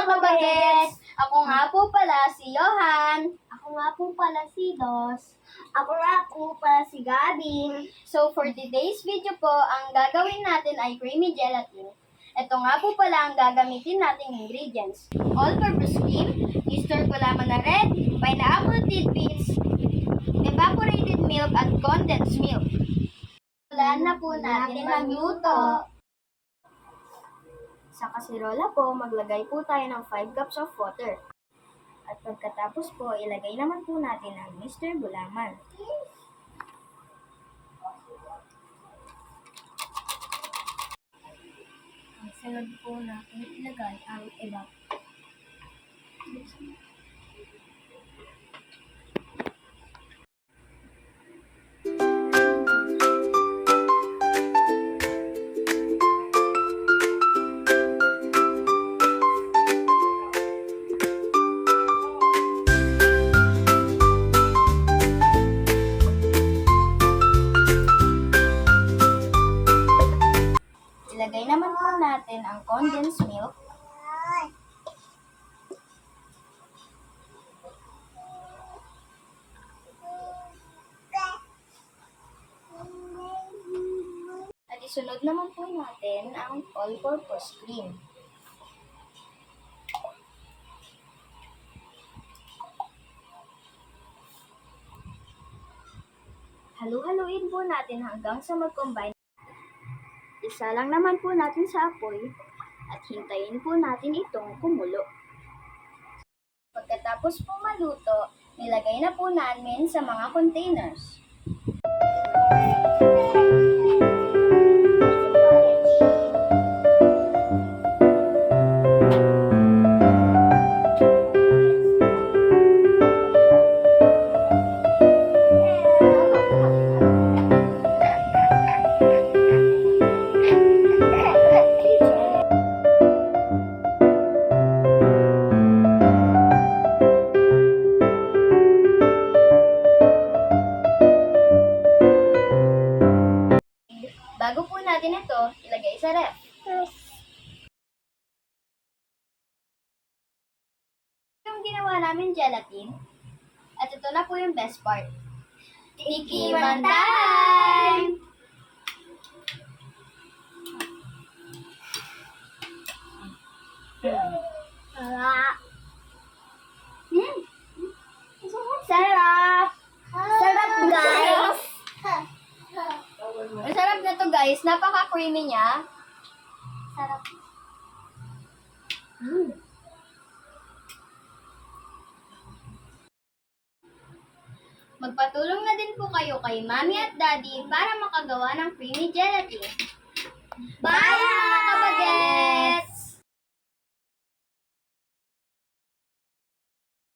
kabagets! Ako nga po pala si Johan. Ako nga po pala si Dos. Ako nga po pala si Gabi. So for today's video po, ang gagawin natin ay creamy gelatin. Ito nga po pala ang gagamitin nating ingredients. All-purpose cream, Mr. Gulaman na red, pineapple tidbits, evaporated milk at condensed milk. Wala na po natin magluto. Sa kasirola po, maglagay po tayo ng 5 cups of water. At pagkatapos po, ilagay naman po natin ang Mr. Gulaman. Ang sunod po natin ilagay ang evap. Ilagay naman po natin ang condensed milk. At isunod naman po natin ang all-purpose cream. Halu-haluin po natin hanggang sa mag-combine. Isa lang naman po natin sa apoy at hintayin po natin itong kumulo. Pagkatapos po maluto, nilagay na po namin sa mga containers. Bago po natin ito, ilagay sa ref. Yung ginawa namin gelatin, at ito na po yung best part. Tikiman time! Sarap! Sarap, guys! Ang sarap na to, guys. Napaka-creamy niya. Sarap. Magpatulong na din po kayo kay Mommy at Daddy para makagawa ng creamy gelatin. Bye, mga kabagets!